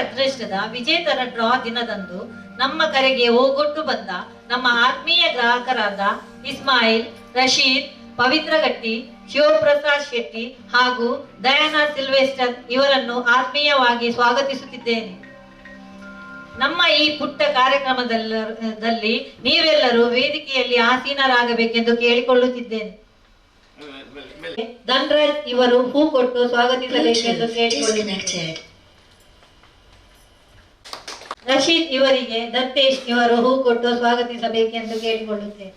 ಅದೃಷ್ಟದ ವಿಜೇತರ ಡ್ರಾ ದಿನದಂದು ನಮ್ಮ ಕರೆಗೆ ಓಗೊಟ್ಟು ಬಂದ ನಮ್ಮ ಆತ್ಮೀಯ ಗ್ರಾಹಕರಾದ ಇಸ್ಮಾಯಿಲ್, ರಶೀದ್, ಪವಿತ್ರ ಗಟ್ಟಿ, ಶಿವಪ್ರಸಾದ್ ಶೆಟ್ಟಿ ಹಾಗೂ ಡಯಾನಾ ಸಿಲ್ವೆಸ್ಟರ್ ಇವರನ್ನು ಆತ್ಮೀಯವಾಗಿ ಸ್ವಾಗತಿಸುತ್ತಿದ್ದೇನೆ. ನಮ್ಮ ಈ ಪುಟ್ಟ ಕಾರ್ಯಕ್ರಮದಲ್ಲಿ ನೀವೆಲ್ಲರೂ ವೇದಿಕೆಯಲ್ಲಿ ಆಸೀನರಾಗಬೇಕೆಂದು ಕೇಳಿಕೊಳ್ಳುತ್ತಿದ್ದೇನೆ. ಧನ್ರಾಜ್ ಇವರು ಹೂ ಕೊಟ್ಟು ಸ್ವಾಗತಿಸಬೇಕೆಂದು ಕೇಳಿಕೊಳ್ಳುತ್ತೇನೆ. ರಶೀದ್ ಇವರಿಗೆ ದತ್ತೇಶ್ ಇವರು ಹೂ ಕೊಟ್ಟು ಸ್ವಾಗತಿಸಬೇಕೆಂದು ಕೇಳಿಕೊಳ್ಳುತ್ತೇನೆ.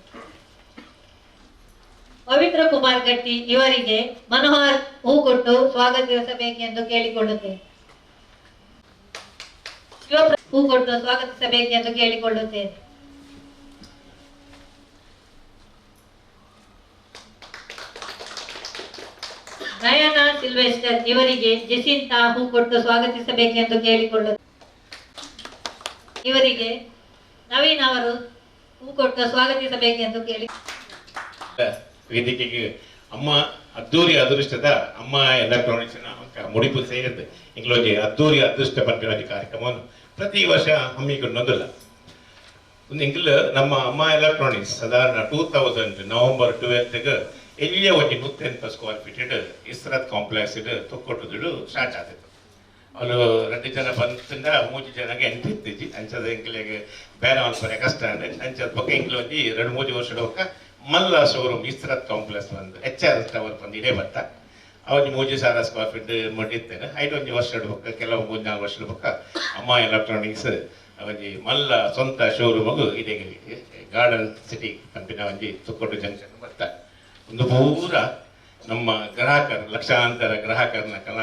ಪವಿತ್ರ ಕುಮಾರ್ ಗಟ್ಟಿ ಇವರಿಗೆ ಮನೋಹರ್ ಹೂ ಕೊಟ್ಟು ಸ್ವಾಗತಿಸಬೇಕೆಂದು ಕೇಳಿಕೊಳ್ಳುತ್ತೇನೆ. ಹೂ ಕೊಟ್ಟು ಸ್ವಾಗತಿಸಬೇಕೆಂದು ಕೇಳಿಕೊಳ್ಳುತ್ತೇನೆ. ಡಯಾನಾ ಸಿಲ್ವೆಸ್ಟರ್ ಇವರಿಗೆ ಜೆಸಿಂತಾ ಹೂ ಕೊಟ್ಟು ಸ್ವಾಗತಿಸಬೇಕೆಂದು ಕೇಳಿಕೊಳ್ಳುತ್ತೇನೆ. ಇವರಿಗೆ ನವೀನ್ ಅವರು ಹೂ ಕೊಟ್ಟು ಸ್ವಾಗತಿಸಬೇಕೆಂದು ಕೇಳಿ ವೇದಿಕೆಗೆ ಅಮ್ಮ ಅದ್ದೂರಿ ಅದೃಷ್ಟದ ಅಮ್ಮ ಎಲೆಕ್ಟ್ರಾನಿಕ್ಸ್ ಮುಡಿಪು ಸೇರಿದ್ದು ಇಂಗ್ಲೋಜಿ ಅದ್ದೂರಿ ಅದೃಷ್ಟ ಪಂಚವಾದಿ ಕಾರ್ಯಕ್ರಮವನ್ನು ಪ್ರತಿ ವರ್ಷ ಹಮ್ಮಿಕೊಂಡೊಂದಿಲ್ಲ. ಒಂದು ಇಂಗ್ಲ ನಮ್ಮ ಅಮ್ಮ ಎಲೆಕ್ಟ್ರಾನಿಕ್ಸ್ ಸಾಧಾರಣ 2000 ನವೆಂಬರ್ 12 ಎಲ್ಲಿಯ ಒಂದು 110 square feet Israt complex Thokkottu start ಆದಿತ್ತು. ಅವರು 2 ಜನ ಬಂದಿಂದ 3 ಜನಗೆ ಎಂಟ್ರಿ ಇತ್ತಿಜ್ಜಿ ಅಂಚದ ಇಂಗ್ಲಿಗೆ ಬೇರೆ ಅನ್ಪರೆ ಕಷ್ಟ ಅಂದ್ರೆ ಅಂಚದ ಬಗ್ಗೆ ಇಂಗ್ಲ ಒಂದು 2-3 ವರ್ಷದ ಹೋಗ ಮಲ್ಲ ಶೋರೂಮ್ ಇಸ್ರತ್ ಕಾಂಪ್ಲೆಕ್ಸ್ ಬಂದು HR ಟವರ್ ಬಂದು ಇಡೇ ಬತ್ತ ಅವತ್ತು 3000 ಸ್ಕ್ವೇರ್ ಫೀಟ್ ಮಾಡಿರ್ತೇನೆ. ಐದು 1 ವರ್ಷದ ಹೋಗ ಕೆಲವು 3-4 ವರ್ಷದ ಹೋಗ ಅಮ್ಮ ಎಲೆಕ್ಟ್ರಾನಿಕ್ಸ್ ಅವಜಿ ಮಲ್ಲ ಸ್ವಂತ ಶೋರೂಮಗು ಇದೇ ಗಾರ್ಡನ್ ಸಿಟಿ ಕಂಪನಿ ಒಂಜಿ ತುಕ್ಕೋಟು ಜಂಕ್ಷನ್ ಬರ್ತ ಒಂದು ಪೂರ ನಮ್ಮ ಗ್ರಾಹಕರು ಲಕ್ಷಾಂತರ ಗ್ರಾಹಕರನ್ನ ಕಲ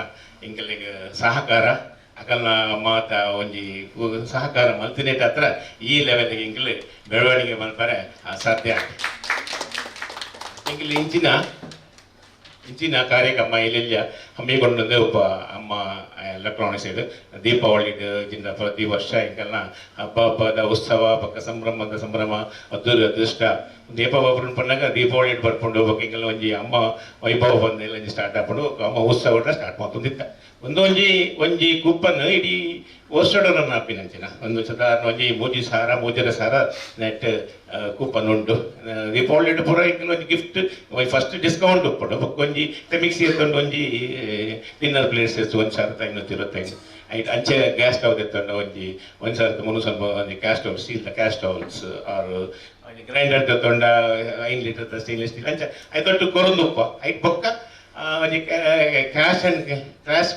ಇಂಕಲಿಗೆ ಸಹಕಾರ ಅಕಲ್ನ ಮಾತ ಒಂಜಿ ಸಹಕಾರ ಮಲ್ತಿನೇಟ್ ಹತ್ರ ಈ ಲೆವೆಲ್ಗೆ ಇಂಕಲ್ ಬೆಳವಣಿಗೆ ಮಲ್ಪರೆ ಸಾಧ್ಯ ಇಂಕಲ್ ಇಂಚಿನ ಕಾರ್ಯಕ್ರಮ ಇಲ್ಲೆಲ್ಲ ಹಮ್ಮಿಕೊಂಡಂದು ಒಬ್ಬ ಅಮ್ಮ ಎಲೆಕ್ಟ್ರಾನಿಕ್ಸ್ ಇದು ದೀಪಾವಳಿ ಪ್ರತಿ ವರ್ಷ ಇಂಕಲ್ನ ಹಬ್ಬದ ಉತ್ಸವ ಪಕ್ಕ ಸಂಭ್ರಮ ಅದ್ದೂರಿ ಅದೃಷ್ಟ ದೀಪಾವಳಿ ಪಣ್ಣಾಗ ದೀಪಾವಳಿ ಬರ್ಕೊಂಡು ಹೋಗ್ಬೇಕು ಇಂಕಲ್ ಒಂಜಿ ಅಮ್ಮ ವೈಭವ ಬಂದೆಲ್ಲ ಸ್ಟಾರ್ಟ್ ಹಾಕೊಂಡು ಅಮ್ಮ ಉತ್ಸವ ಸ್ಟಾರ್ಟ್ ಮಾಡ್ಕೊಂಡಿದ್ದ ಒಂಜಿ ಕೂಪನ್ ಇಡೀ ವರ್ಷಡೋರನ್ನ ಹಾಪಿನಂಚಿನ ಒಂದು ಸಾಧಾರಣ ಒಂಜಿ ಮೂಜಿರ ಸಾರ ನೆಟ್ ಕೂಪನ್ ಉಂಟು ದೀಪಾವಳಿ ಪೂರ ಇಂಕಲ್ ಒಂಜಿ ಗಿಫ್ಟ್ ಫಸ್ಟ್ ಡಿಸ್ಕೌಂಟ್ ಉಪ್ಪಡು ಒಂಜಿ ಮಿಕ್ಸಿ ಎತ್ತೊಂಡು ಒಂಜಿ ಡಿನ್ನರ್ ಪ್ಲೇಟ್ಸ್ ಎಷ್ಟು 1525 ಐಟ್ ಅಂಚೆ ಗ್ಯಾಸ್ ಸ್ಟವ್ ಎತ್ತೊಂಡು ಒಂಜಿ 1300 ಒಂಜಿ gas stove steel gas stoves ಆರ್ ಗ್ರೈಂಡರ್ ತಗೊಂಡ 5 ಲೀಟರ್ ಸ್ಟೇನ್ಲೆಸ್ ಸ್ಟೀಲ್ ಅಂಚೆ ಐದೊಟ್ಟು ಕೊರೊಂದು ಉಪ್ಪ ಐಟ್ ಬೊಕ್ಕ ಕ್ಯಾಶ್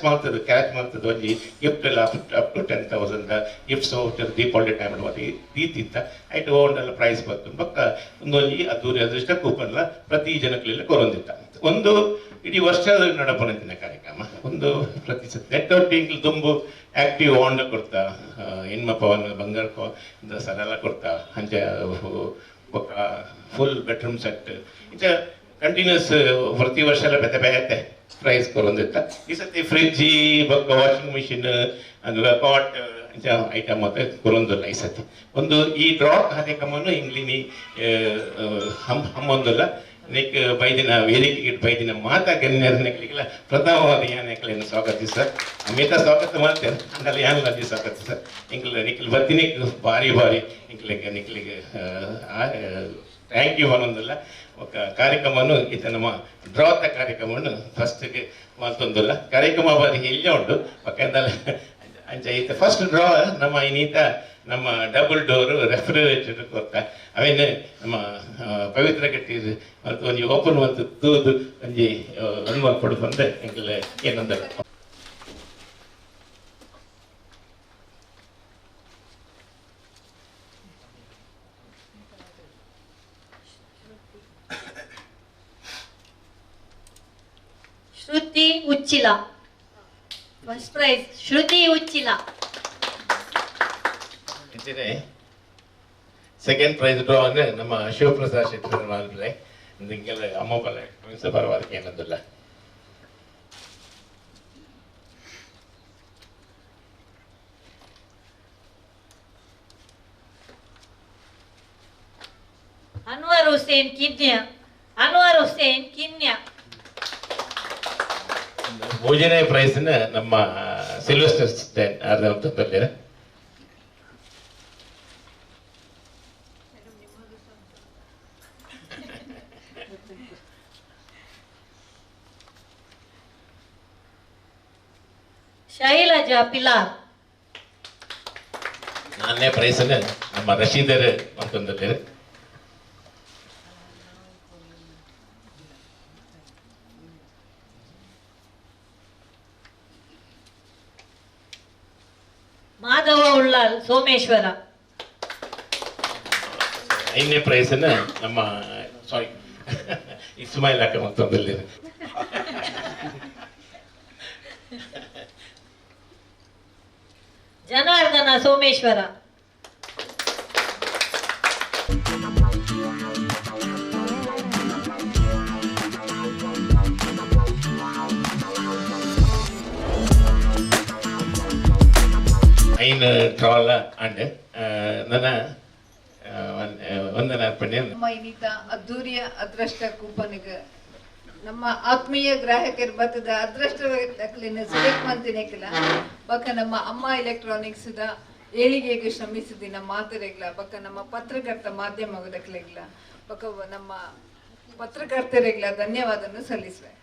ಮಾಡ್ತದೆ ಒಂಜಿ ಗಿಫ್ಟ್ ಎಲ್ಲ up to 10,000 gifts Deepavali time ದೀತಿತ್ತ ಐಟ್ ಓಂಡೆಲ್ಲ ಪ್ರೈಸ್ ಬಂತು ಬೊಕ್ಕ ಒಂದೊಂಜಿ ಅದ್ದೂರಿ ಅದೃಷ್ಟ ಕೂಪನ್ಲ ಪ್ರತಿ ಜನಕ್ಲೆಲ್ಲ ಕೊರೊಂದಿತ್ತ ಒಂದು ಇಡೀ ವರ್ಷದ ನಡಪನಂಚಿನ ಕಾರ್ಯಕ್ರಮ ಒಂದು ಪ್ರತಿ ನೆಟ್ವರ್ಕ್ ಇಂಕ್ಲು ತುಂಬು ಆಕ್ಟಿವ್ ಆಂಡ ಕೊಡ್ತಾ ಹೆಣ್ಮ ಪವನ್ ಬಂಗಾರ ಸರೆಲ್ಲ ಕೊಡ್ತಾ ಅಂಚೆ ಬೊಕ್ಕ ಫುಲ್ ಬೆಡ್ರೂಮ್ ಸೆಟ್ ಇಂಚ ಕಂಟಿನ್ಯೂಸ್ ಪ್ರತಿ ವರ್ಷ ಎಲ್ಲ ಬೇತೆ ಪ್ರೈಸ್ ಕೊರೊಂದಿತ್ತ ಈ ಸತಿ ಫ್ರಿಡ್ಜ್ ಬೊಕ್ಕ ವಾಷಿಂಗ್ ಮಿಷಿನ್ ಅಂದ್ರೆ ಕಾಟ್ ಐಟಮ್ ಮತ್ತೆ ಕೊರೊಂದಿಲ್ಲ ಈ ಸತಿ ಒಂದು ಈ ಡ್ರಾ ಕಾರ್ಯಕ್ರಮವನ್ನು ಇಂಗ್ಲಿನಿ ಹಮ್ಮೊಂದಿಲ್ಲ ನೆಕ್ ಬೈದಿನ ವೇದಿಕೆಗೆ ಬೈದಿನ ಮಾತಾ ಗಣ್ಯರನ್ನೆಲ್ಲ ಪ್ರಥಮವಾದ ಯಾನೆಗಳನ್ನು ಸ್ವಾಗತಿಸ ಮಿತ ಸ್ವಾಗತ ಮಾಡ್ತೇನೆ ಹಂಗಲ್ಲ ಯಾನ್ ಲಜ್ಜಿ ಸ್ವಾಗತಿಸ ನಿಖಿಲ್ ಬರ್ತೀನಿ ಭಾರಿ ನಿಖಿಲಿಗೆ ಥ್ಯಾಂಕ್ ಯು ಅನ್ನೊಂದಿಲ್ಲ ఒక కార్యక్రమను ఇతను డ్రాత కార్యక్రమను ఫస్ట్కి మತ್ತೊಂದಿಲ್ಲ ಕಾರ್ಯಕ್ರಮ ಬಾರಿ ಎಲ್ಲೇ ಉಂಟು ಪಕ್ಕದಲ್ಲ ಅಂಚೆ ಈತ ಫಸ್ಟ್ ಡ್ರಾ ನಮ್ಮ ಇನ್ನೀತ ನಮ್ಮ ಡಬಲ್ ಡೋರು ರೆಫ್ರಿಜರೇಟರ್ ಕೊಡ್ತಾ ಅವೇನು ನಮ್ಮ ಪವಿತ್ರ ಗಟ್ಟಿ ಮತ್ತು ಒಂಜಿ ಓಪನ್ ಮತ್ತು ತೂದು ಒಂಜಿ ಅನುಭವ ಕೊಡು ಬಂದೆ ಎಂಕಲ್ ಏನಂದಲ್ಲ ಶ್ರುತಿ ಉಚ್ಚಿಲ ಫಸ್ಟ್ ಪ್ರೈಸ್ ಶ್ರುತಿ ಉಚ್ಚಿಲ ಸೆಕೆಂಡ್ ಪ್ರೈಸ್ ಡ್ರಾ ಅಂದ್ರೆ ನಮ್ಮ ಶಿವಪ್ರಸಾದ್ ಶೆಟ್ಟಿ ಮಾಡ್ರೆ ನಿಂಗೆಲ್ಲ ಅಮ್ಮ ಬಲ ಪರವಾಗಿ ಏನಂದಿಲ್ಲ ಅನ್ವರ್ ಹುಸೇನ್ ಕಿನ್ಯ ಮೂರನೇ ಪ್ರೈಸ್ ನಮ್ಮ ಸಿಲ್ವೆಸ್ಟರ್ ಸ್ಟೇನ್ ಅರ್ಧಂತಂದ್ರೆ ಶೈಲಜಾ ಪಿಲಾರ್. ನಾನೇ ಪ್ರೈಸನ್ನು ನಮ್ಮ ರಶೀದರ್ ಅಂತಂದಿದ್ದಾರೆ. ಮಾಧವ ಉಳ್ಳಾಲ್ ಸೋಮೇಶ್ವರ. 5ನೇ ಪ್ರೈಸನ್ನು ನಮ್ಮ ಸಾರಿ ಇಸ್ಮಾಯಿಲ್ ಅಕ್ಕ ಅಂತಂದಿದ್ದಾರೆ. ಜನಾರ್ದನ ಸೋಮೇಶ್ವರ. ಐನ್ ಟ್ರಾಲ್ ಅಂಡ್ ನನ್ನ ವಂದನಾ ಅರ್ಪಣೆ. ನಮ್ಮ ಇನ್ನಿತ ಅದ್ದೂರಿಯ ಅದೃಷ್ಟ ಕೂಪನ್ಗೆ ನಮ್ಮ ಆತ್ಮೀಯ ಗ್ರಾಹಕರು ಬತ್ತದ ಅದೃಷ್ಟ ಸಿಲೆಕ್ಟ್ ಮಂತಿನೇಕಲ ಬಕ್ಕ ನಮ್ಮ ಅಮ್ಮ ಎಲೆಕ್ಟ್ರಾನಿಕ್ಸ್ ಏಳಿಗೆಗೆ ಶ್ರಮಿಸಿದ ಮಾತರೆಗ್ಲ ಬಕ್ಕ ನಮ್ಮ ಪತ್ರಕರ್ತ ಮಾಧ್ಯಮದಕ್ಲೆಗ್ಲ ಬಕ್ಕ ನಮ್ಮ ಪತ್ರಕರ್ತರೆಗ್ಲ ಧನ್ಯವಾದವನ್ನು ಸಲ್ಲಿಸುವೆ.